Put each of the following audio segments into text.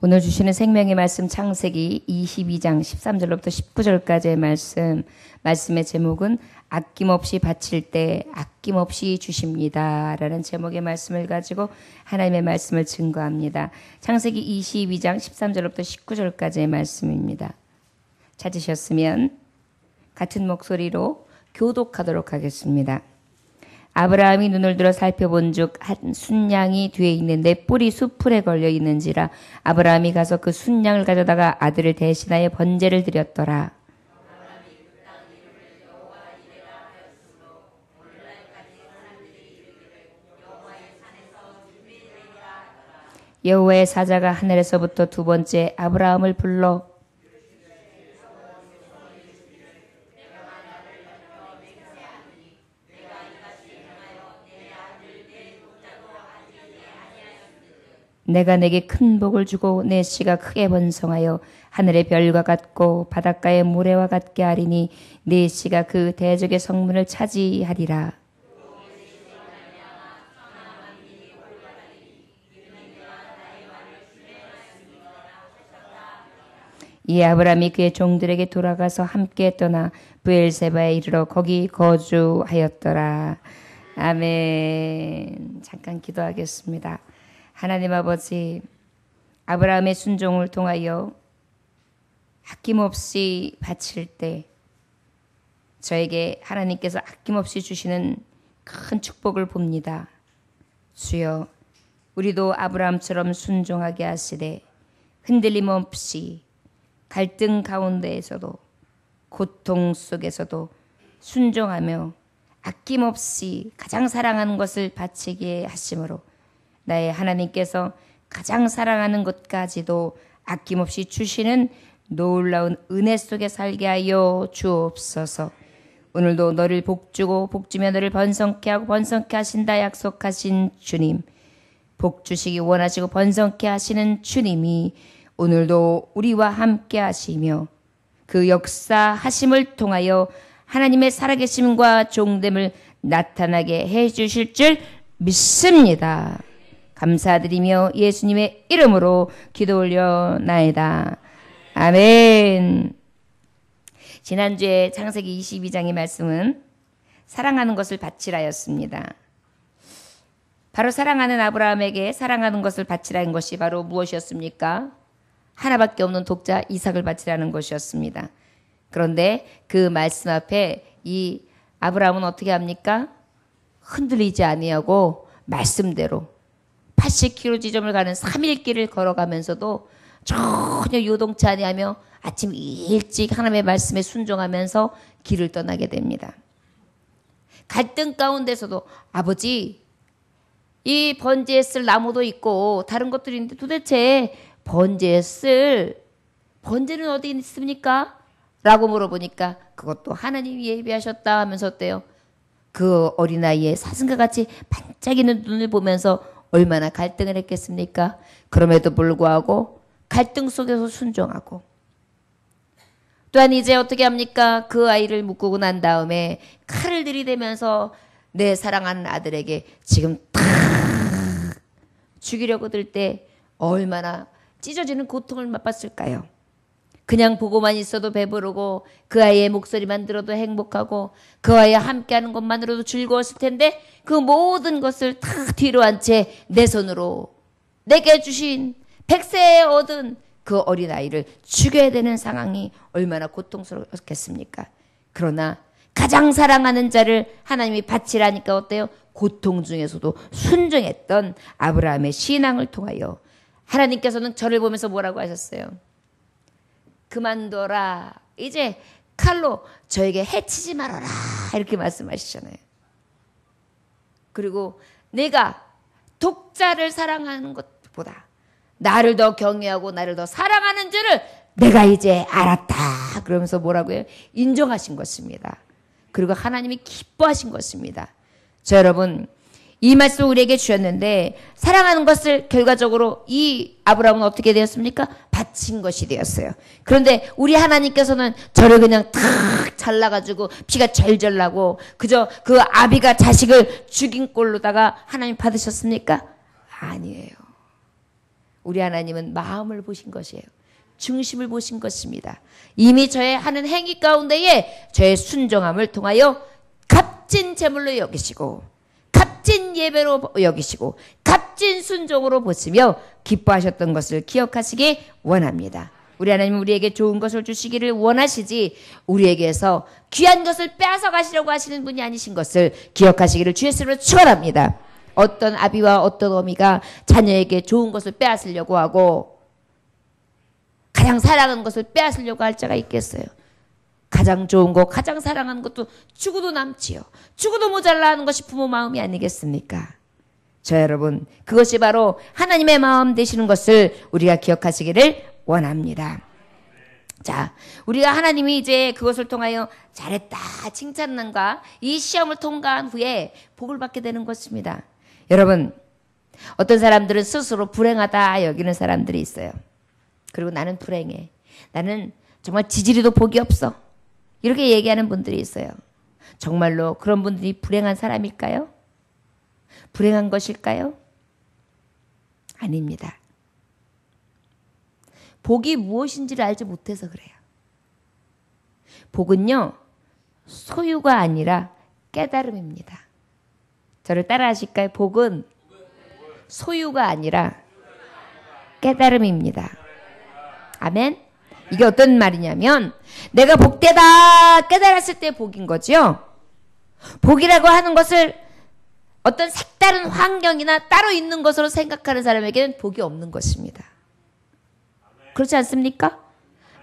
오늘 주시는 생명의 말씀 창세기 22장 13절로부터 19절까지의 말씀의 제목은 아낌없이 바칠 때 아낌없이 주십니다 라는 제목의 말씀을 가지고 하나님의 말씀을 증거합니다. 창세기 22장 13절로부터 19절까지의 말씀입니다. 찾으셨으면 같은 목소리로 교독하도록 하겠습니다. 아브라함이 눈을 들어 살펴본즉 한 순양이 뒤에 있는 네 뿔이 수풀에 걸려 있는지라 아브라함이 가서 그 순양을 가져다가 아들을 대신하여 번제를 드렸더라. 여호와의 사자가 하늘에서부터 두 번째 아브라함을 불러 내가 내게 큰 복을 주고 내 씨가 크게 번성하여 하늘의 별과 같고 바닷가의 모래와 같게 하리니 내 씨가 그 대적의 성문을 차지하리라. 이 아브라함이 그의 종들에게 돌아가서 함께 떠나 브엘세바에 이르러 거기 거주하였더라. 아멘. 잠깐 기도하겠습니다. 하나님 아버지, 아브라함의 순종을 통하여 아낌없이 바칠 때 저에게 하나님께서 아낌없이 주시는 큰 축복을 봅니다. 주여, 우리도 아브라함처럼 순종하게 하시되 흔들림 없이 갈등 가운데에서도 고통 속에서도 순종하며 아낌없이 가장 사랑하는 것을 바치게 하심으로 나의 하나님께서 가장 사랑하는 것까지도 아낌없이 주시는 놀라운 은혜 속에 살게 하여 주옵소서. 오늘도 너를 복주고 복주며 너를 번성케 하고 번성케 하신다 약속하신 주님, 복주시기 원하시고 번성케 하시는 주님이 오늘도 우리와 함께 하시며 그 역사하심을 통하여 하나님의 살아계심과 종됨을 나타나게 해주실 줄 믿습니다. 감사드리며 예수님의 이름으로 기도 올려나이다. 아멘. 지난주에 창세기 22장의 말씀은 사랑하는 것을 바치라였습니다. 바로 사랑하는 아브라함에게 사랑하는 것을 바치라는 것이 바로 무엇이었습니까? 하나밖에 없는 독자 이삭을 바치라는 것이었습니다. 그런데 그 말씀 앞에 이 아브라함은 어떻게 합니까? 흔들리지 아니하고 말씀대로 80km 지점을 가는 3일 길을 걸어가면서도 전혀 요동치 아니하며 아침 일찍 하나님의 말씀에 순종하면서 길을 떠나게 됩니다. 갈등 가운데서도 아버지, 이 번제에 쓸 나무도 있고 다른 것들이 있는데 도대체 번제는 어디 있습니까? 라고 물어보니까 그것도 하나님이 예비하셨다 하면서 어때요? 그 어린아이의 사슴과 같이 반짝이는 눈을 보면서 얼마나 갈등을 했겠습니까? 그럼에도 불구하고 갈등 속에서 순종하고 또한 이제 어떻게 합니까? 그 아이를 묶고 난 다음에 칼을 들이대면서 내 사랑하는 아들에게 지금 탁 죽이려고 들 때 얼마나 찢어지는 고통을 맛봤을까요? 그냥 보고만 있어도 배부르고 그 아이의 목소리만 들어도 행복하고 그 아이와 함께하는 것만으로도 즐거웠을 텐데 그 모든 것을 다 뒤로 한 채 내 손으로 내게 주신 100세에 얻은 그 어린아이를 죽여야 되는 상황이 얼마나 고통스럽겠습니까? 그러나 가장 사랑하는 자를 하나님이 바치라니까 어때요? 고통 중에서도 순종했던 아브라함의 신앙을 통하여 하나님께서는 저를 보면서 뭐라고 하셨어요? 그만둬라. 이제 칼로 저에게 해치지 말아라. 이렇게 말씀하시잖아요. 그리고 내가 독자를 사랑하는 것보다 나를 더 경외하고 나를 더 사랑하는 줄을 내가 이제 알았다. 그러면서 뭐라고 해요? 인정하신 것입니다. 그리고 하나님이 기뻐하신 것입니다. 자, 여러분, 이 말씀을 우리에게 주셨는데 사랑하는 것을 결과적으로 이 아브라함은 어떻게 되었습니까? 바친 것이 되었어요. 그런데 우리 하나님께서는 저를 그냥 탁 잘라가지고 피가 절절 나고 그저 그 아비가 자식을 죽인 꼴로다가 하나님 받으셨습니까? 아니에요. 우리 하나님은 마음을 보신 것이에요. 중심을 보신 것입니다. 이미 저의 하는 행위 가운데에 저의 순종함을 통하여 값진 제물로 여기시고 값진 예배로 여기시고 값진 순종으로 보시며 기뻐하셨던 것을 기억하시기 원합니다. 우리 하나님은 우리에게 좋은 것을 주시기를 원하시지 우리에게서 귀한 것을 빼앗아 가시려고 하시는 분이 아니신 것을 기억하시기를 주의 이름으로 축원합니다. 어떤 아비와 어떤 어미가 자녀에게 좋은 것을 빼앗으려고 하고 가장 사랑하는 것을 빼앗으려고 할 자가 있겠어요. 가장 좋은 것, 가장 사랑하는 것도 주고도 남지요. 주고도 모자라 하는 것이 부모 마음이 아니겠습니까? 저 여러분, 그것이 바로 하나님의 마음 되시는 것을 우리가 기억하시기를 원합니다. 자, 우리가 하나님이 이제 그것을 통하여 잘했다 칭찬과 이 시험을 통과한 후에 복을 받게 되는 것입니다. 여러분, 어떤 사람들은 스스로 불행하다 여기는 사람들이 있어요. 그리고 나는 불행해. 나는 정말 지지리도 복이 없어. 이렇게 얘기하는 분들이 있어요. 정말로 그런 분들이 불행한 사람일까요? 불행한 것일까요? 아닙니다. 복이 무엇인지를 알지 못해서 그래요. 복은요, 소유가 아니라 깨달음입니다. 저를 따라 하실까요? 복은 소유가 아니라 깨달음입니다. 아멘? 이게 어떤 말이냐면 내가 복되다 깨달았을 때 복인 거죠. 복이라고 하는 것을 어떤 색다른 환경이나 따로 있는 것으로 생각하는 사람에게는 복이 없는 것입니다. 그렇지 않습니까?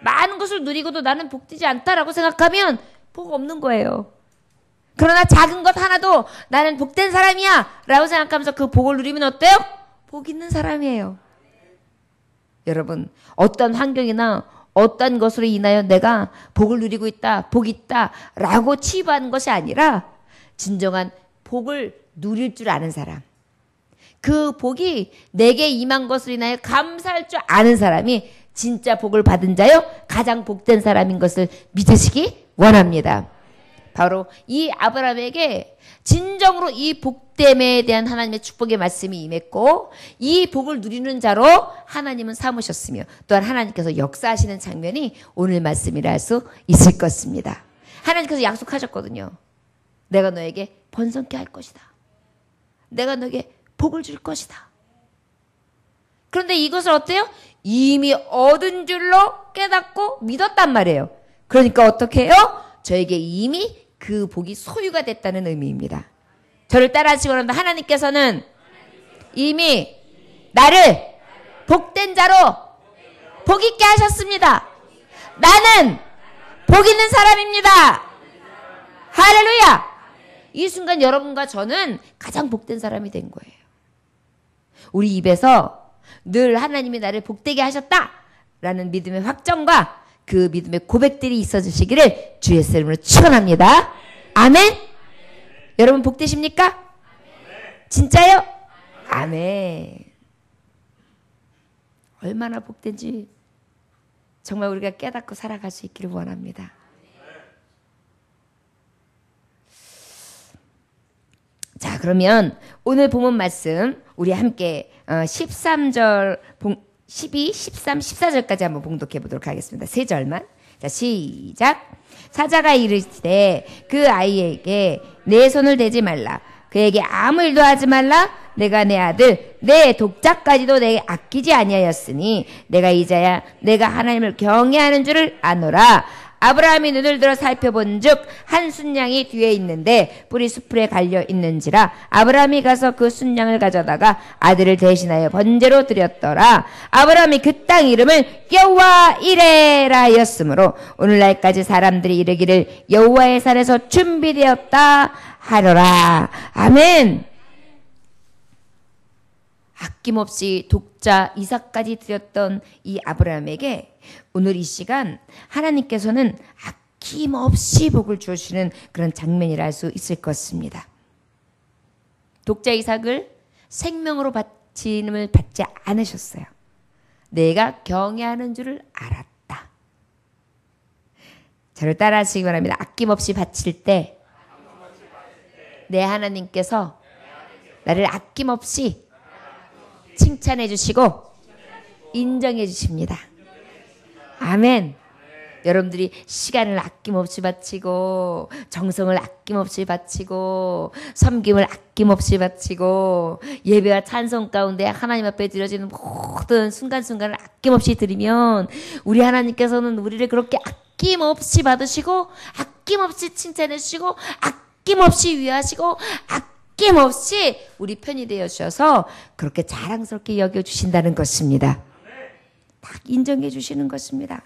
많은 것을 누리고도 나는 복되지 않다라고 생각하면 복 없는 거예요. 그러나 작은 것 하나도 나는 복된 사람이야 라고 생각하면서 그 복을 누리면 어때요? 복 있는 사람이에요. 여러분, 어떤 환경이나 어떤 것으로 인하여 내가 복을 누리고 있다, 복이 있다 라고 치부하는 것이 아니라 진정한 복을 누릴 줄 아는 사람, 그 복이 내게 임한 것으로 인하여 감사할 줄 아는 사람이 진짜 복을 받은 자요 가장 복된 사람인 것을 믿으시기 원합니다. 바로 이 아브라함에게 진정으로 이 복됨에 대한 하나님의 축복의 말씀이 임했고 이 복을 누리는 자로 하나님은 삼으셨으며 또한 하나님께서 역사하시는 장면이 오늘 말씀이라 할 수 있을 것입니다. 하나님께서 약속하셨거든요. 내가 너에게 번성케 할 것이다. 내가 너에게 복을 줄 것이다. 그런데 이것을 어때요? 이미 얻은 줄로 깨닫고 믿었단 말이에요. 그러니까 어떻게 해요? 저에게 이미 그 복이 소유가 됐다는 의미입니다. 저를 따라하시기 원합니다. 하나님께서는 이미 나를 복된 자로 복 있게 하셨습니다. 나는 복 있는 사람입니다. 할렐루야! 이 순간 여러분과 저는 가장 복된 사람이 된 거예요. 우리 입에서 늘 하나님이 나를 복되게 하셨다라는 믿음의 확정과 그 믿음의 고백들이 있어 주시기를 주 예수 이름으로 축원합니다. 아멘. 여러분 복되십니까? 진짜요? 아멘. 얼마나 복된지 정말 우리가 깨닫고 살아갈 수 있기를 원합니다. 자, 그러면 오늘 본문 말씀 우리 함께 13절 12, 13, 14절까지 한번 봉독해 보도록 하겠습니다. 세 절만. 자, 시작. 사자가 이르시되 그 아이에게 내 손을 대지 말라. 그에게 아무 일도 하지 말라. 내가 내 아들 내 독자까지도 내게 아끼지 아니하였으니 내가 이제야 내가 하나님을 경외하는 줄을 아노라. 아브라함이 눈을 들어 살펴본즉 한 순양이 뒤에 있는데 뿔이 수풀에 갈려 있는지라 아브라함이 가서 그 순양을 가져다가 아들을 대신하여 번제로 드렸더라. 아브라함이 그 땅 이름을 여호와 이레라 하였으므로 오늘날까지 사람들이 이르기를 여호와의 산에서 준비되었다 하노라. 아멘. 아낌없이 독자 이삭까지 드렸던 이 아브라함에게 오늘 이 시간 하나님께서는 아낌없이 복을 주시는 그런 장면이라 할 수 있을 것입니다. 독자 이삭을 생명으로 바침을 받지 않으셨어요. 내가 경외하는 줄을 알았다. 저를 따라하시기 바랍니다. 아낌없이 바칠 때 내 하나님께서 나를 아낌없이 칭찬해 주시고 인정해 주십니다. 아멘. 여러분들이 시간을 아낌없이 바치고 정성을 아낌없이 바치고 섬김을 아낌없이 바치고 예배와 찬송 가운데 하나님 앞에 드려지는 모든 순간순간을 아낌없이 드리면 우리 하나님께서는 우리를 그렇게 아낌없이 받으시고 아낌없이 칭찬해 주시고 아낌없이 위하시고 아낌없이 우리 편이 되어 주셔서 그렇게 자랑스럽게 여겨주신다는 것입니다. 딱 인정해 주시는 것입니다.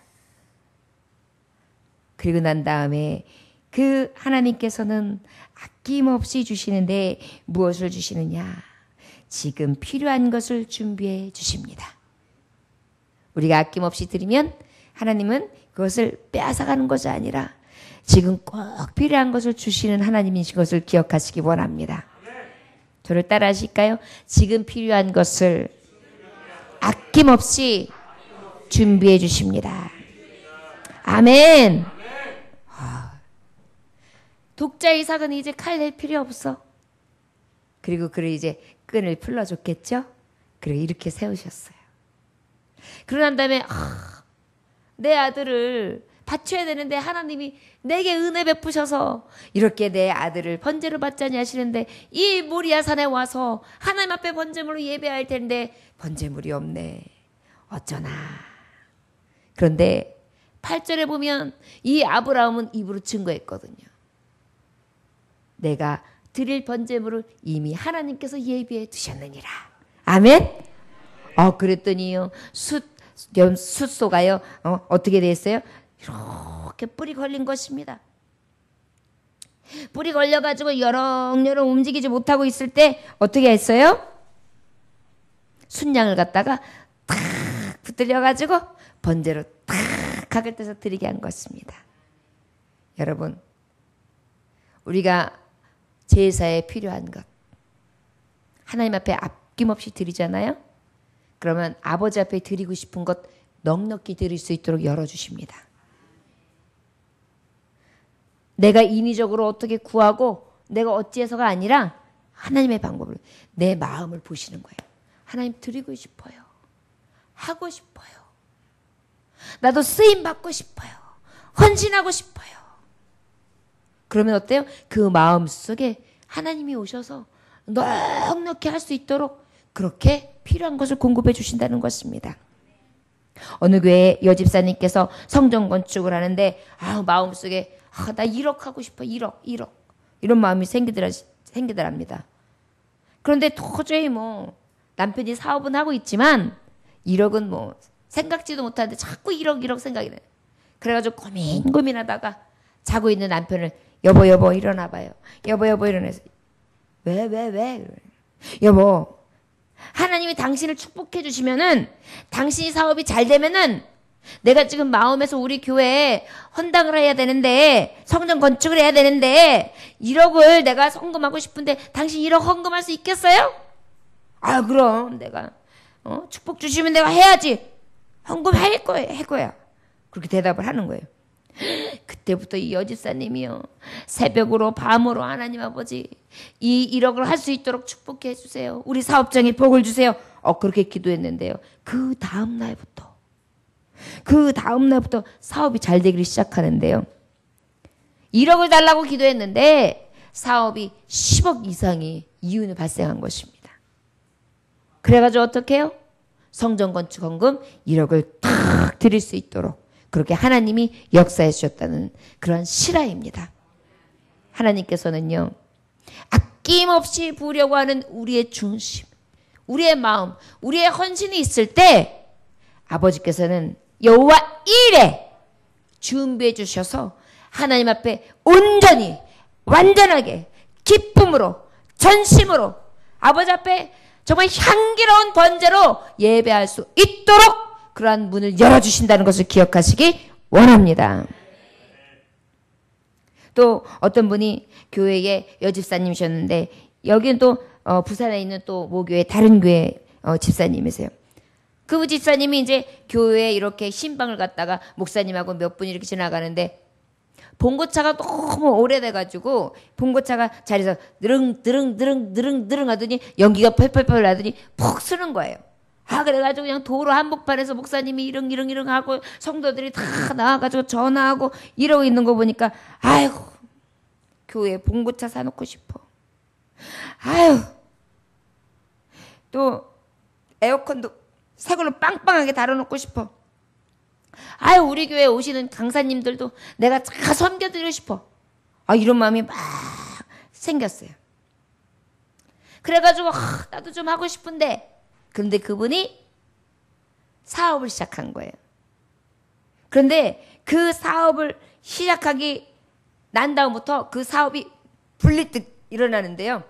그리고 난 다음에 그 하나님께서는 아낌없이 주시는데 무엇을 주시느냐? 지금 필요한 것을 준비해 주십니다. 우리가 아낌없이 드리면 하나님은 그것을 빼앗아가는 것이 아니라 지금 꼭 필요한 것을 주시는 하나님이신 것을 기억하시기 원합니다. 저를 따라 하실까요? 지금 필요한 것을 아낌없이 준비해 주십니다. 아멘. 독자 이삭은 이제 칼 낼 필요 없어. 그리고 그를 이제 끈을 풀어줬겠죠? 그리고 이렇게 세우셨어요. 그러고 난 다음에 내 아들을 바쳐야 되는데 하나님이 내게 은혜 베푸셔서 이렇게 내 아들을 번제로 받자니 하시는데 이 모리아 산에 와서 하나님 앞에 번제물로 예배할 텐데 번제물이 없네. 어쩌나. 그런데 8절에 보면 이 아브라함은 입으로 증거했거든요. 내가 드릴 번제물을 이미 하나님께서 예비해 두셨느니라. 아멘. 그랬더니요 숫소가요 어떻게 됐어요? 이렇게 뿔이 걸린 것입니다. 뿔이 걸려가지고 여렁여렁 움직이지 못하고 있을 때 어떻게 했어요? 순양을 갖다가 탁 붙들려가지고 번제로 탁 각을 떼서 드리게 한 것입니다. 여러분, 우리가 제사에 필요한 것 하나님 앞에 아낌없이 드리잖아요. 그러면 아버지 앞에 드리고 싶은 것 넉넉히 드릴 수 있도록 열어주십니다. 내가 인위적으로 어떻게 구하고 내가 어찌해서가 아니라 하나님의 방법을 내 마음을 보시는 거예요. 하나님 드리고 싶어요. 하고 싶어요. 나도 쓰임받고 싶어요. 헌신하고 싶어요. 그러면 어때요? 그 마음 속에 하나님이 오셔서 넉넉히 할 수 있도록 그렇게 필요한 것을 공급해 주신다는 것입니다. 어느 교회 여집사님께서 성전 건축을 하는데 마음속에 나 1억 하고 싶어. 1억 이런 마음이 생기더랍니다. 그런데 도저히 남편이 사업은 하고 있지만 1억은 생각지도 못하는데 자꾸 1억 생각이 나요. 그래가지고 고민하다가 자고 있는 남편을 여보 일어나봐요. 여보 일어나서 왜? 여보, 하나님이 당신을 축복해 주시면은 당신이 사업이 잘 되면은 내가 지금 마음에서 우리 교회에 헌당을 해야 되는데 성전 건축을 해야 되는데 1억을 내가 헌금하고 싶은데 당신 1억 헌금할 수 있겠어요? 그럼 내가 축복 주시면 내가 해야지. 헌금할 거야. 그렇게 대답을 하는 거예요. 그때부터 이 여집사님이요 새벽으로 밤으로 하나님 아버지 이 1억을 할 수 있도록 축복해 주세요. 우리 사업장에 복을 주세요. 그렇게 기도했는데요. 그 다음 날부터 사업이 잘 되기를 시작하는데요. 1억을 달라고 기도했는데 사업이 10억 이상의 이윤이 발생한 것입니다. 그래가지고 어떻게 해요? 성전 건축 헌금 1억을 탁 드릴 수 있도록 그렇게 하나님이 역사해 주셨다는 그런 실화입니다. 하나님께서는요. 아낌없이 부으려고 하는 우리의 중심, 우리의 마음, 우리의 헌신이 있을 때 아버지께서는 여호와 일에 준비해 주셔서 하나님 앞에 온전히 완전하게 기쁨으로 전심으로 아버지 앞에 정말 향기로운 번제로 예배할 수 있도록 그러한 문을 열어주신다는 것을 기억하시기 원합니다. 또 어떤 분이 교회의 여집사님이셨는데 여기는 또 부산에 있는 또 모교회 다른 교회 집사님이세요. 그 집사님이 이제 교회에 이렇게 신방을 갔다가 목사님하고 몇 분이 이렇게 지나가는데 봉고차가 너무 오래돼가지고 봉고차가 자리에서 드릉 하더니 연기가 펄펄펄 나더니 푹 쓰는 거예요. 그래가지고 그냥 도로 한복판에서 목사님이 이릉 하고 성도들이 다 나와가지고 전화하고 이러고 있는 거 보니까 아이고, 교회 봉고차 사놓고 싶어. 아유, 또 에어컨도 새 걸로 빵빵하게 달아놓고 싶어. 아유, 우리 교회 오시는 강사님들도 내가 다 섬겨드리고 싶어. 이런 마음이 막 생겼어요. 그래가지고 나도 좀 하고 싶은데, 그런데 그분이 사업을 시작한 거예요. 그런데 그 사업을 시작하기 난 다음부터 그 사업이 불리듯 일어나는데요.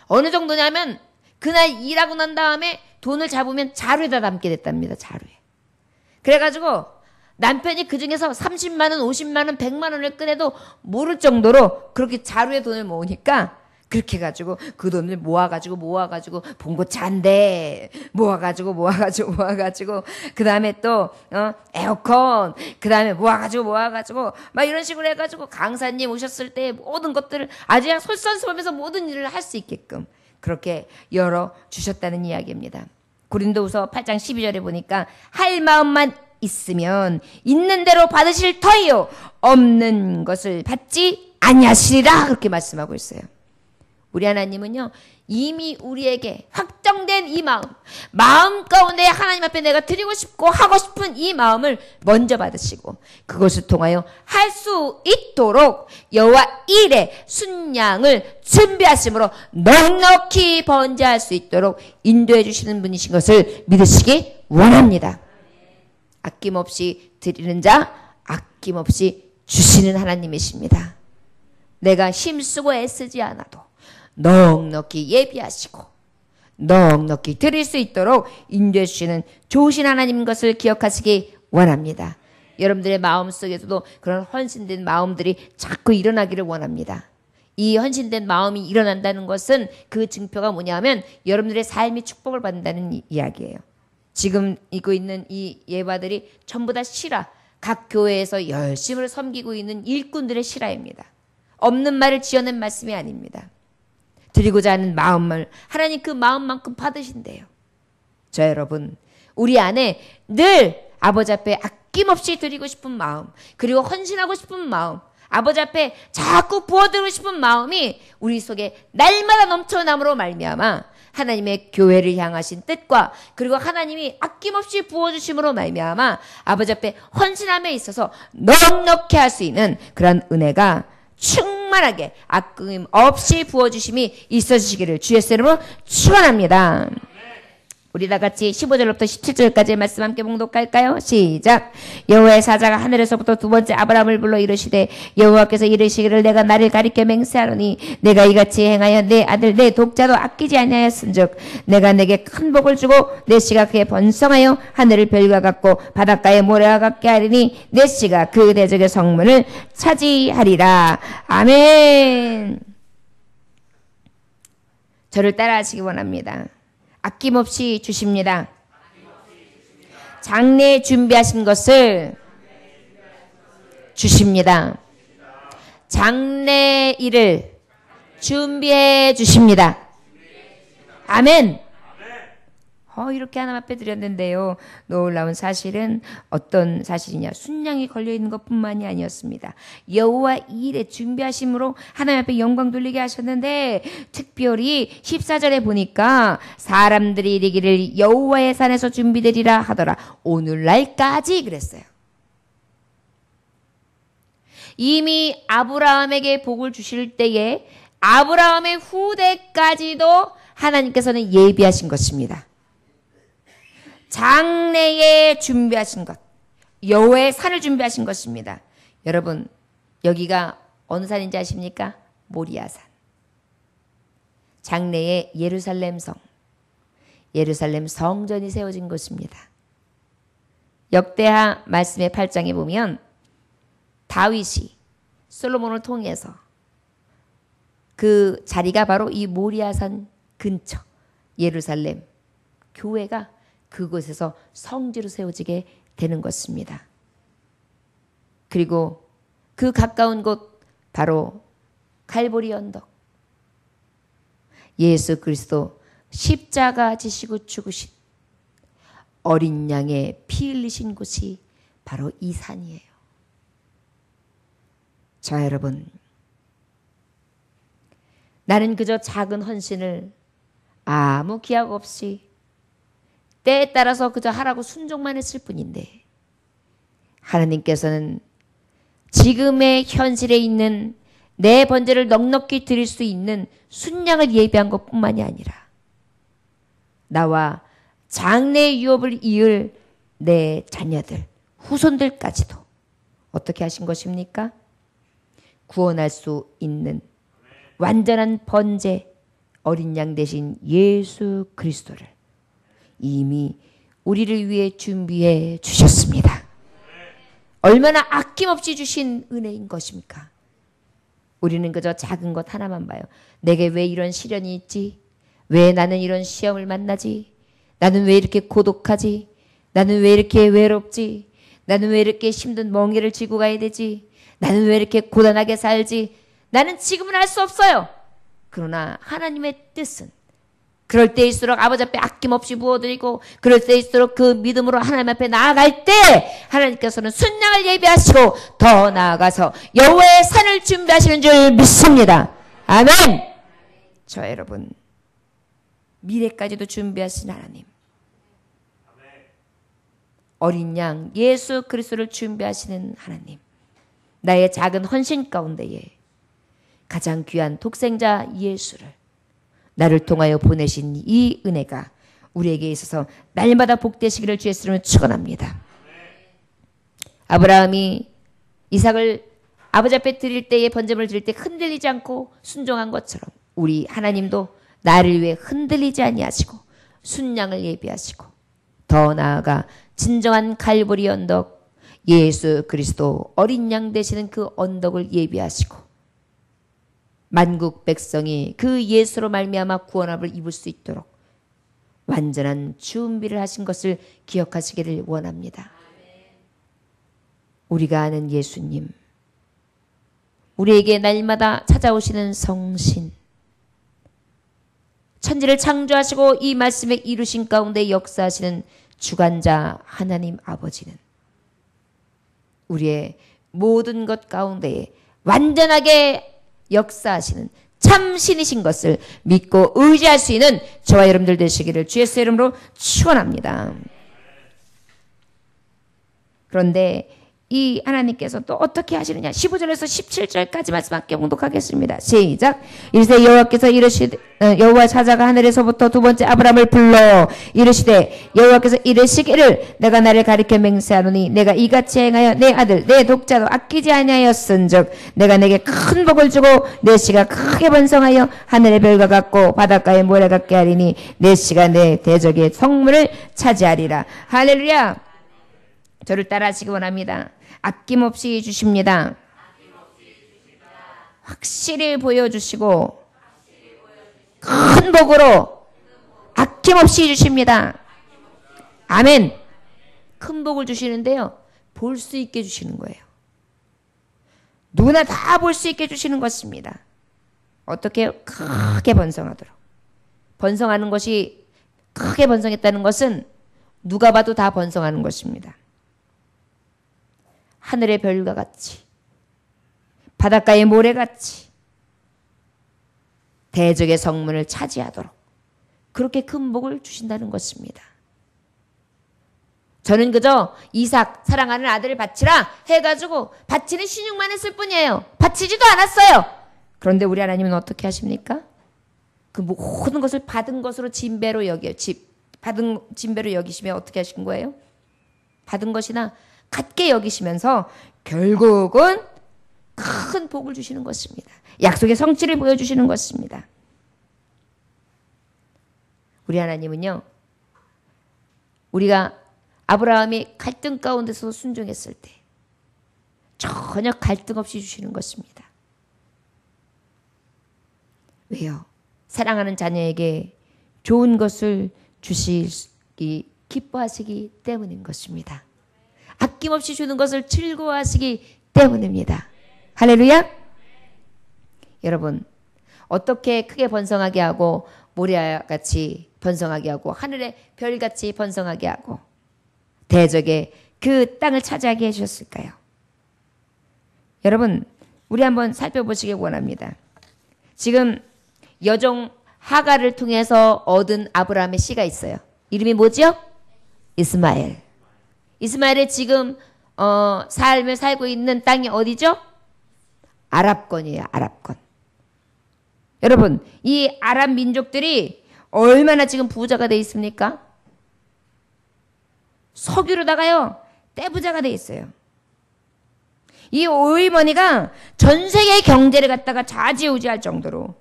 어느 정도냐면 그날 일하고 난 다음에 돈을 잡으면 자루에다 담게 됐답니다. 자루에. 그래가지고 남편이 그중에서 30만 원, 50만 원, 100만 원을 꺼내도 모를 정도로 그렇게 자루에 돈을 모으니까 그렇게 해가지고 그 돈을 모아가지고 봉고차 한 대 모아가지고 그 다음에 또 에어컨 그 다음에 모아가지고 막 이런 식으로 해가지고 강사님 오셨을 때 모든 것들을 아주 그냥 솔선수범해서 모든 일을 할 수 있게끔 그렇게 열어주셨다는 이야기입니다. 고린도후서 8장 12절에 보니까 할 마음만 있으면 있는 대로 받으실 터이요 없는 것을 받지 아니하시리라 그렇게 말씀하고 있어요. 우리 하나님은요, 이미 우리에게 확정된 이 마음 가운데 하나님 앞에 내가 드리고 싶고 하고 싶은 이 마음을 먼저 받으시고 그것을 통하여 할 수 있도록 여호와 일에 순양을 준비하심으로 넉넉히 번제할 수 있도록 인도해 주시는 분이신 것을 믿으시기 원합니다. 아낌없이 드리는 자, 아낌없이 주시는 하나님이십니다. 내가 힘쓰고 애쓰지 않아도 넉넉히 예비하시고 넉넉히 드릴 수 있도록 인도해 주시는 좋으신 하나님인 것을 기억하시기 원합니다. 여러분들의 마음속에서도 그런 헌신된 마음들이 자꾸 일어나기를 원합니다. 이 헌신된 마음이 일어난다는 것은 그 증표가 뭐냐면 여러분들의 삶이 축복을 받는다는 이야기예요. 지금 있고 있는 이 예바들이 전부 다 실화, 각 교회에서 열심히 섬기고 있는 일꾼들의 실화입니다. 없는 말을 지어낸 말씀이 아닙니다. 드리고자 하는 마음을 하나님 그 마음만큼 받으신대요. 저 여러분, 우리 안에 늘 아버지 앞에 아낌없이 드리고 싶은 마음, 그리고 헌신하고 싶은 마음, 아버지 앞에 자꾸 부어드리고 싶은 마음이 우리 속에 날마다 넘쳐남으로 말미암아 하나님의 교회를 향하신 뜻과 그리고 하나님이 아낌없이 부어주심으로 말미암아 아버지 앞에 헌신함에 있어서 넉넉히 할 수 있는 그런 은혜가 충만하게 아낌 없이 부어주심이 있어지시기를 주의 이름으로 축원합니다. 우리 다 같이 15절부터 17절까지의 말씀 함께 봉독할까요? 시작. 여호와의 사자가 하늘에서부터 두 번째 아브라함을 불러 이르시되 여호와께서 이르시기를 내가 나를 가리켜 맹세하노니 내가 이같이 행하여 내 아들 내 독자도 아끼지 아니하였은즉 내가 내게 큰 복을 주고 내 씨가 그에 번성하여 하늘을 별과 같고 바닷가의 모래와 같게 하리니 내 씨가 그 대적의 성문을 차지하리라. 아멘. 저를 따라하시기 원합니다. 아낌없이 주십니다. 장래에 준비하신 것을 주십니다. 장래 일을 준비해 주십니다. 아멘. 이렇게 하나님 앞에 드렸는데요. 놀라운 사실은 어떤 사실이냐. 순양이 걸려있는 것뿐만이 아니었습니다. 여호와 이 일에 준비하심으로 하나님 앞에 영광 돌리게 하셨는데 특별히 14절에 보니까 사람들이 이르기를 여호와의 산에서 준비되리라 하더라. 오늘날까지 그랬어요. 이미 아브라함에게 복을 주실 때에 아브라함의 후대까지도 하나님께서는 예비하신 것입니다. 장래에 준비하신 것, 여호와의 산을 준비하신 것입니다. 여러분, 여기가 어느 산인지 아십니까? 모리아산. 장래에 예루살렘 성, 예루살렘 성전이 세워진 곳입니다. 역대하 말씀의 8장에 보면 다윗이 솔로몬을 통해서 그 자리가 바로 이 모리아산 근처 예루살렘 교회가 그곳에서 성지로 세워지게 되는 것입니다. 그리고 그 가까운 곳 바로 갈보리 언덕 예수 그리스도 십자가 지시고 죽으신 어린 양의 피 흘리신 곳이 바로 이 산이에요. 자, 여러분, 나는 그저 작은 헌신을 아무 기약 없이 때에 따라서 그저 하라고 순종만 했을 뿐인데, 하나님께서는 지금의 현실에 있는 내 번제를 넉넉히 드릴 수 있는 순양을 예비한 것뿐만이 아니라 나와 장래 유업을 이을 내 자녀들, 후손들까지도 어떻게 하신 것입니까? 구원할 수 있는 완전한 번제, 어린 양 대신 예수 그리스도를 이미 우리를 위해 준비해 주셨습니다. 얼마나 아낌없이 주신 은혜인 것입니까? 우리는 그저 작은 것 하나만 봐요. 내게 왜 이런 시련이 있지? 왜 나는 이런 시험을 만나지? 나는 왜 이렇게 고독하지? 나는 왜 이렇게 외롭지? 나는 왜 이렇게 힘든 멍에를 지고 가야 되지? 나는 왜 이렇게 고단하게 살지? 나는 지금은 알 수 없어요. 그러나 하나님의 뜻은 그럴 때일수록 아버지 앞에 아낌없이 부어드리고, 그럴 때일수록 그 믿음으로 하나님 앞에 나아갈 때 하나님께서는 순양을 예비하시고 더 나아가서 여호와의 산을 준비하시는 줄 믿습니다. 아멘. 저 여러분, 미래까지도 준비하신 하나님, 어린 양 예수 그리스도를 준비하시는 하나님, 나의 작은 헌신 가운데에 가장 귀한 독생자 예수를 나를 통하여 보내신 이 은혜가 우리에게 있어서 날마다 복되시기를 주의 이름으로 축원합니다. 아브라함이 이삭을 아버지 앞에 드릴 때에 번제물을 드릴 때 흔들리지 않고 순종한 것처럼 우리 하나님도 나를 위해 흔들리지 아니하시고 순양을 예비하시고 더 나아가 진정한 갈보리 언덕 예수 그리스도 어린 양 되시는 그 언덕을 예비하시고 만국 백성이 그 예수로 말미암아 구원함을 입을 수 있도록 완전한 준비를 하신 것을 기억하시기를 원합니다. 우리가 아는 예수님, 우리에게 날마다 찾아오시는 성신, 천지를 창조하시고 이 말씀에 이루신 가운데 역사하시는 주관자 하나님 아버지는 우리의 모든 것 가운데에 완전하게 역사하시는 참신이신 것을 믿고 의지할 수 있는 저와 여러분들 되시기를 주의 이름으로 축원합니다. 그런데 이 하나님께서 또 어떻게 하시느냐, 15절에서 17절까지 말씀할게 봉독하겠습니다. 시작. 이르시되 여호와께서 이르시되 여호와 사자가 하늘에서부터 두 번째 아브라함을 불러 이르시되 여호와께서 이르시기를 내가 나를 가리켜 맹세하노니 내가 이같이 행하여 내 아들 내 독자도 아끼지 아니하였은즉 내가 내게 큰 복을 주고 내 씨가 크게 번성하여 하늘의 별과 같고 바닷가의 모래 같게 하리니 내 씨가 내 대적의 성문을 차지하리라. 할렐루야. 저를 따라하시기 원합니다. 아낌없이 주십니다. 확실히 보여주시고 큰 복으로 아낌없이 주십니다. 아멘. 큰 복을 주시는데요, 볼 수 있게 주시는 거예요. 누구나 다 볼 수 있게 주시는 것입니다. 어떻게 크게 번성하도록. 번성하는 것이, 크게 번성했다는 것은 누가 봐도 다 번성하는 것입니다. 하늘의 별과 같이, 바닷가의 모래같이 대적의 성문을 차지하도록 그렇게 큰 복을 주신다는 것입니다. 저는 그저 이삭 사랑하는 아들을 바치라 해가지고 바치는 신용만 했을 뿐이에요. 바치지도 않았어요. 그런데 우리 하나님은 어떻게 하십니까? 그 모든 것을 받은 것으로 진배로 받은 진배로 여기시면 어떻게 하신 거예요? 받은 것이나 같게 여기시면서 결국은 큰 복을 주시는 것입니다. 약속의 성취를 보여주시는 것입니다. 우리 하나님은요, 우리가 아브라함이 갈등 가운데서 순종했을 때 전혀 갈등 없이 주시는 것입니다. 왜요? 사랑하는 자녀에게 좋은 것을 주시기 기뻐하시기 때문인 것입니다. 아낌없이 주는 것을 즐거워하시기 때문입니다. 할렐루야. 여러분, 어떻게 크게 번성하게 하고 모리아같이 번성하게 하고 하늘의 별같이 번성하게 하고 대적의 그 땅을 차지하게 해주셨을까요? 여러분, 우리 한번 살펴보시기 원합니다. 지금 여종 하갈을 통해서 얻은 아브라함의 씨가 있어요. 이름이 뭐죠? 이스마엘. 이스마엘의 지금 삶을 살고 있는 땅이 어디죠? 아랍권이에요. 아랍권. 여러분, 이 아랍 민족들이 얼마나 지금 부자가 돼 있습니까? 석유로다가요, 떼부자가 돼 있어요. 이 오일머니가 전 세계의 경제를 갖다가 좌지우지할 정도로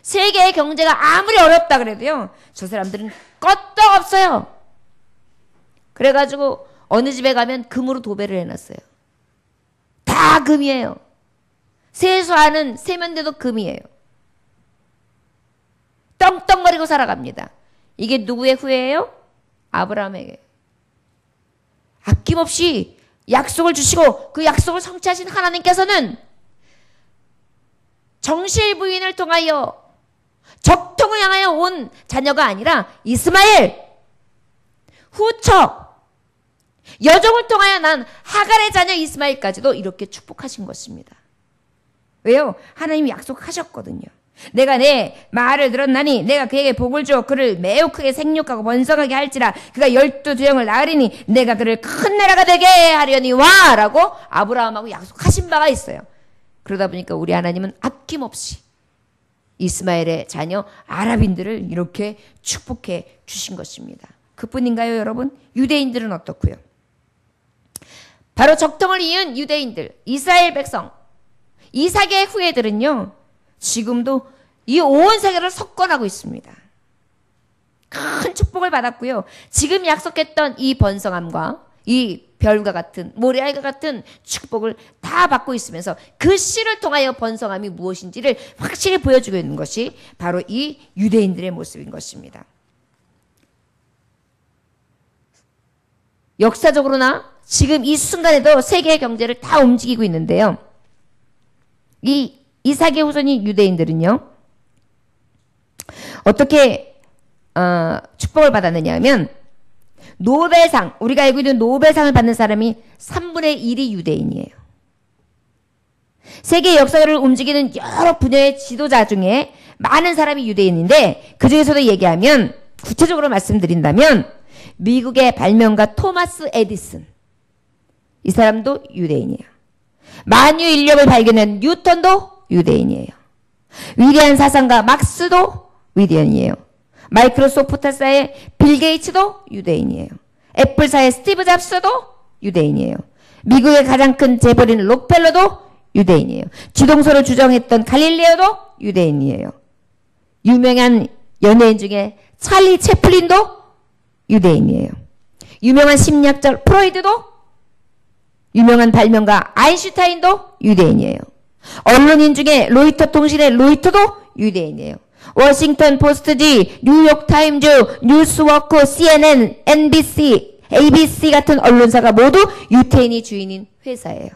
세계의 경제가 아무리 어렵다 그래도요, 저 사람들은 껐떡없어요. 그래가지고 어느 집에 가면 금으로 도배를 해놨어요. 다 금이에요. 세수하는 세면대도 금이에요. 떵떵거리고 살아갑니다. 이게 누구의 후예예요? 아브라함에게. 아낌없이 약속을 주시고 그 약속을 성취하신 하나님께서는 정실 부인을 통하여 적통을 향하여 온 자녀가 아니라 이스마엘, 후처, 여종을 통하여 난 하갈의 자녀 이스마엘까지도 이렇게 축복하신 것입니다. 왜요? 하나님이 약속하셨거든요. 내가 내 말을 들었나니 내가 그에게 복을 주어 그를 매우 크게 생육하고 번성하게 할지라 그가 12두형을 낳으리니 내가 그를 큰 나라가 되게 하려니와 라고 아브라함하고 약속하신 바가 있어요. 그러다 보니까 우리 하나님은 아낌없이 이스마엘의 자녀 아랍인들을 이렇게 축복해 주신 것입니다. 그뿐인가요, 여러분? 유대인들은 어떻고요? 바로 적통을 이은 유대인들, 이스라엘 백성, 이삭의 후예들은요, 지금도 이 온 세계를 석권하고 있습니다. 큰 축복을 받았고요. 지금 약속했던 이 번성함과 이 별과 같은 모리알과 같은 축복을 다 받고 있으면서 그 씨를 통하여 번성함이 무엇인지를 확실히 보여주고 있는 것이 바로 이 유대인들의 모습인 것입니다. 역사적으로나 지금 이 순간에도 세계의 경제를 다 움직이고 있는데요. 이 이삭의 후손인 유대인들은요, 어떻게 축복을 받았느냐 하면 노벨상, 우리가 알고 있는 노벨상을 받는 사람이 3분의 1이 유대인이에요. 세계 역사를 움직이는 여러 분야의 지도자 중에 많은 사람이 유대인인데 그 중에서도 얘기하면 구체적으로 말씀드린다면 미국의 발명가 토마스 에디슨, 이 사람도 유대인이에요. 만유인력을 발견한 뉴턴도 유대인이에요. 위대한 사상가 막스도 유대인이에요. 마이크로소프트사의 빌 게이츠도 유대인이에요. 애플사의 스티브 잡스도 유대인이에요. 미국의 가장 큰 재벌인 록펠러도 유대인이에요. 지동설을 주장했던 갈릴레오도 유대인이에요. 유명한 연예인 중에 찰리 채플린도 유대인이에요. 유명한 심리학자 프로이드도, 유명한 발명가 아인슈타인도 유대인이에요. 언론인 중에 로이터 통신의 로이터도 유대인이에요. 워싱턴 포스트지, 뉴욕타임즈, 뉴스워크, CNN, NBC, ABC 같은 언론사가 모두 유대인이 주인인 회사예요.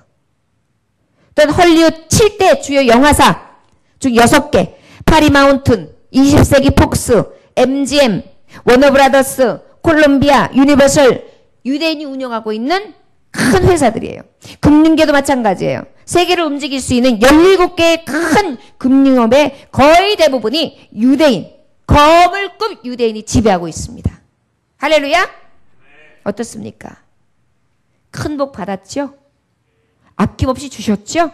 또 헐리우드 7대 주요 영화사 중 6개, 파리마운튼, 20세기 폭스, MGM, 워너브라더스, 콜롬비아, 유니버설, 유대인이 운영하고 있는 큰 회사들이에요. 금융계도 마찬가지예요. 세계를 움직일 수 있는 17개의 큰 금융업의 거의 대부분이 유대인, 거물급 유대인이 지배하고 있습니다. 할렐루야? 어떻습니까? 큰 복 받았죠? 아낌없이 주셨죠?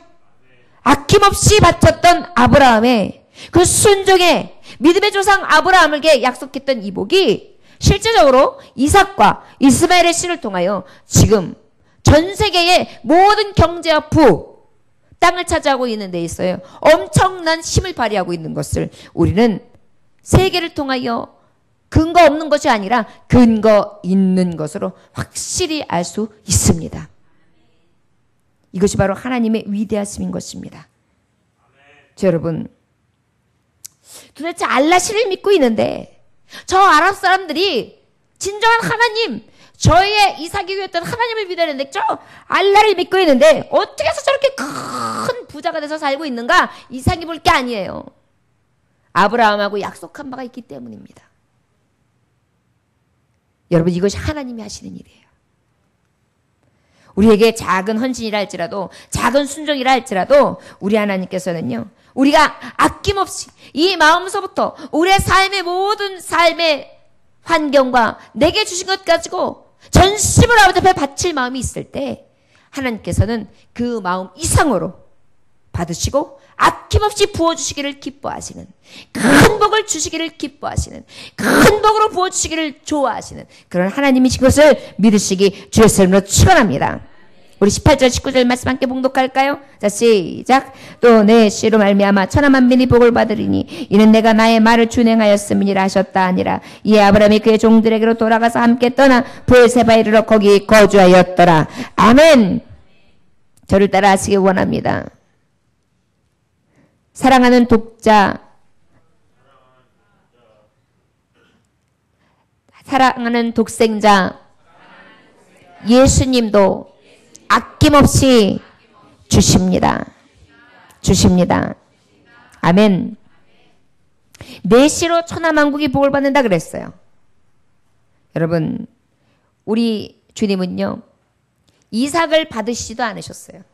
아낌없이 바쳤던 아브라함의 그 순종의 믿음의 조상 아브라함에게 약속했던 이 복이 실제적으로 이삭과 이스마엘의 씨를 통하여 지금 전 세계의 모든 경제와 부, 땅을 차지하고 있는 데 있어요. 엄청난 힘을 발휘하고 있는 것을 우리는 세계를 통하여 근거 없는 것이 아니라 근거 있는 것으로 확실히 알 수 있습니다. 이것이 바로 하나님의 위대하심인 것입니다. 여러분, 도대체 알라시를 믿고 있는데 저 아랍 사람들이 진정한 하나님, 저희의 이삭이 위했던 하나님을 믿었는데 저 알라를 믿고 있는데 어떻게 해서 저렇게 큰 부자가 돼서 살고 있는가? 이삭이 볼 게 아니에요. 아브라함하고 약속한 바가 있기 때문입니다. 여러분, 이것이 하나님이 하시는 일이에요. 우리에게 작은 헌신이라 할지라도, 작은 순종이라 할지라도 우리 하나님께서는요, 우리가 아낌없이 이 마음서부터 우리의 삶의 모든 삶의 환경과 내게 주신 것 가지고 전심을 아버지 앞에 바칠 마음이 있을 때 하나님께서는 그 마음 이상으로 받으시고 아낌없이 부어주시기를 기뻐하시는, 큰 복을 주시기를 기뻐하시는, 큰 복으로 부어주시기를 좋아하시는 그런 하나님이신 것을 믿으시기 주의 이름으로 축원합니다. 우리 18절 19절 말씀 함께 봉독할까요? 자, 시작. 또 내 씨로 말미암아 천하만민이 복을 받으리니 이는 내가 나의 말을 준행하였음이니라 하셨다 하니라. 이에 아브라함이 그의 종들에게로 돌아가서 함께 떠나 브엘세바에 이르러 거기 거주하였더라. 아멘. 저를 따라 하시기 원합니다. 사랑하는 독자, 사랑하는 독생자 예수님도 아낌없이 주십니다. 주십니다. 아멘. 내시로 천하만국이 복을 받는다 그랬어요. 여러분, 우리 주님은요, 이삭을 받으시지도 않으셨어요.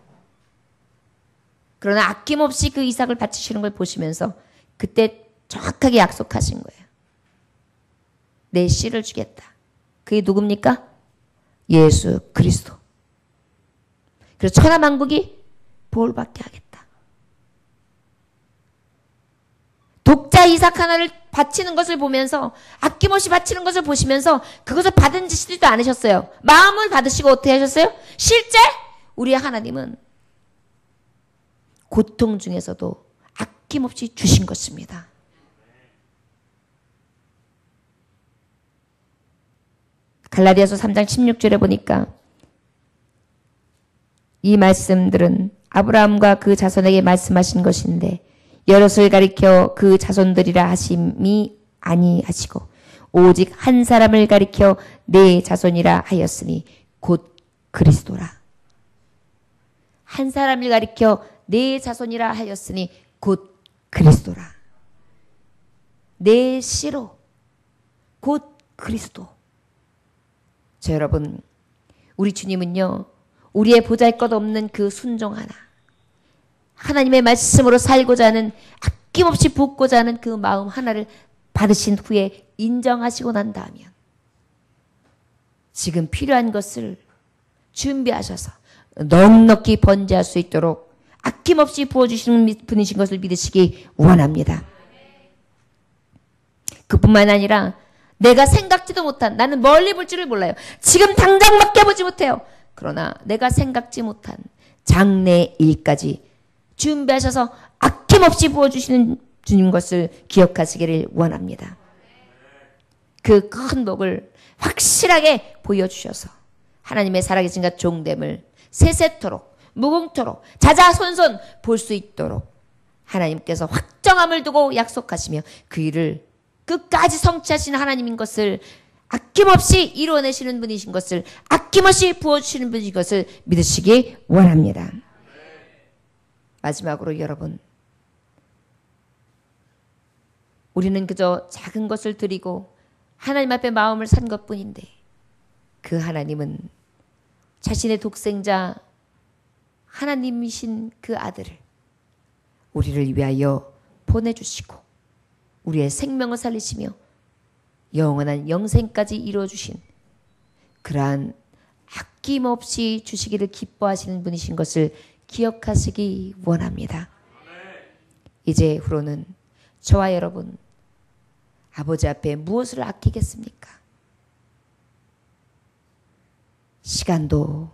그러나 아낌없이 그 이삭을 바치시는 걸 보시면서 그때 정확하게 약속하신 거예요. 내 씨를 주겠다. 그게 누굽니까? 예수 그리스도. 그래서 천하만국이 복을 받게 하겠다. 독자 이삭 하나를 바치는 것을 보면서, 아낌없이 바치는 것을 보시면서 그것을 받으시지도 않으셨어요. 마음을 받으시고 어떻게 하셨어요? 실제 우리 하나님은 고통 중에서도 아낌없이 주신 것입니다. 갈라디아서 3장 16절에 보니까 이 말씀들은 아브라함과 그 자손에게 말씀하신 것인데 여럿을 가리켜 그 자손들이라 하심이 아니하시고 오직 한 사람을 가리켜 내 자손이라 하였으니 곧 그리스도라. 한 사람을 가리켜 내 자손이라 하였으니 곧 그리스도라. 내 씨로 곧 그리스도. 자, 여러분, 우리 주님은요, 우리의 보잘것없는 그 순종 하나, 하나님의 말씀으로 살고자 하는, 아낌없이 붓고자 하는 그 마음 하나를 받으신 후에 인정하시고 난 다음에 지금 필요한 것을 준비하셔서 넉넉히 번제할 수 있도록 아낌없이 부어주시는 분이신 것을 믿으시기 원합니다. 그뿐만 아니라 내가 생각지도 못한, 나는 멀리 볼 줄을 몰라요. 지금 당장밖에 보지 못해요. 그러나 내가 생각지 못한 장래 일까지 준비하셔서 아낌없이 부어주시는 주님 것을 기억하시기를 원합니다. 그 큰 복을 확실하게 보여주셔서 하나님의 살아계신 것 종됨을 세세토록 무궁토록 자자손손 볼 수 있도록 하나님께서 확정함을 두고 약속하시며 그 일을 끝까지 성취하시는 하나님인 것을, 아낌없이 이루어내시는 분이신 것을, 아낌없이 부어주시는 분이신 것을 믿으시기 원합니다. 마지막으로 여러분, 우리는 그저 작은 것을 드리고 하나님 앞에 마음을 산 것뿐인데 그 하나님은 자신의 독생자 하나님이신 그 아들을 우리를 위하여 보내주시고 우리의 생명을 살리시며 영원한 영생까지 이루어주신 그러한 아낌없이 주시기를 기뻐하시는 분이신 것을 기억하시기 원합니다. 이제후로는 저와 여러분, 아버지 앞에 무엇을 아끼겠습니까? 시간도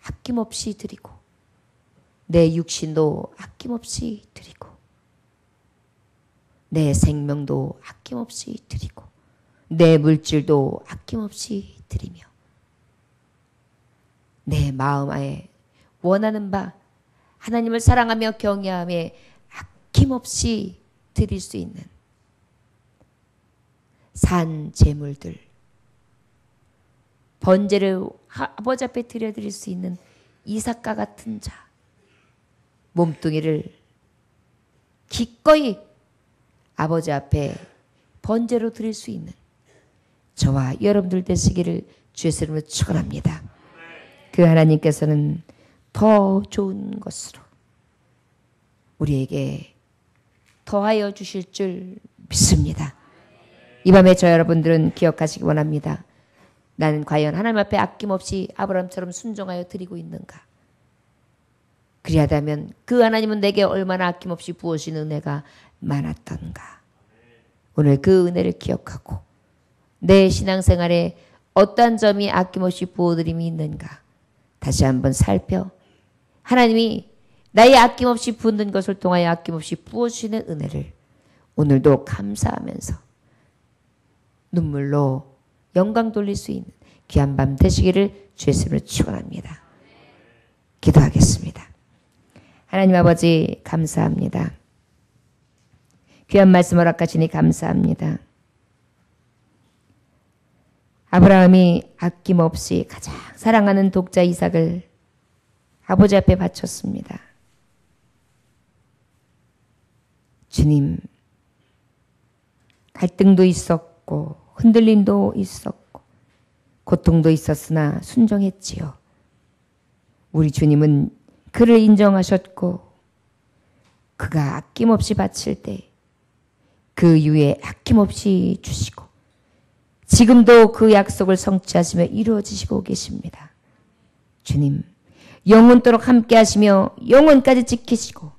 아낌없이 드리고 내 육신도 아낌없이 드리고 내 생명도 아낌없이 드리고 내 물질도 아낌없이 드리며 내 마음에 원하는 바 하나님을 사랑하며 경외하며 아낌없이 드릴 수 있는 산 제물들, 번제를 아버지 앞에 드려드릴 수 있는 이삭과 같은 자, 몸뚱이를 기꺼이 아버지 앞에 번제로 드릴 수 있는 저와 여러분들 되시기를 주의 이름으로 축원합니다. 그 하나님께서는 더 좋은 것으로 우리에게 더하여 주실 줄 믿습니다. 이 밤에 저 여러분들은 기억하시기 원합니다. 나는 과연 하나님 앞에 아낌없이 아브라함처럼 순종하여 드리고 있는가? 그리하다면 그 하나님은 내게 얼마나 아낌없이 부어주신 은혜가 많았던가? 오늘 그 은혜를 기억하고 내 신앙생활에 어떠한 점이 아낌없이 부어드림이 있는가? 다시 한번 살펴 하나님이 나의 아낌없이 붓는 것을 통하여 아낌없이 부어주시는 은혜를 오늘도 감사하면서 눈물로 영광 돌릴 수 있는 귀한 밤 되시기를 주의 이름으로 축원합니다. 기도하겠습니다. 하나님 아버지 감사합니다. 귀한 말씀 허락하시니 감사합니다. 아브라함이 아낌없이 가장 사랑하는 독자 이삭을 아버지 앞에 바쳤습니다. 주님, 갈등도 있었고 흔들림도 있었고 고통도 있었으나 순종했지요. 우리 주님은 그를 인정하셨고 그가 아낌없이 바칠 때 그 이후에 아낌없이 주시고 지금도 그 약속을 성취하시며 이루어지시고 계십니다. 주님, 영원토록 함께 하시며 영원까지 지키시고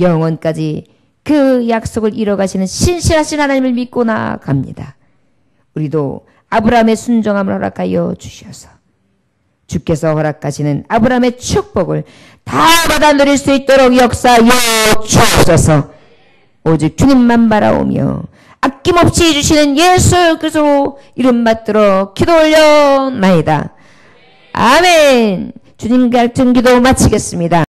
영원까지 그 약속을 이뤄가시는 신실하신 하나님을 믿고 나아갑니다. 우리도 아브라함의 순종함을 허락하여 주셔서 주께서 허락하시는 아브라함의 축복을 다 받아 누릴 수 있도록 역사하여 주옵소서. 오직 주님만 바라오며 아낌없이 주시는 예수 그리스도 이름 받들어 기도 올려나이다. 아멘. 주님 같은 기도 마치겠습니다.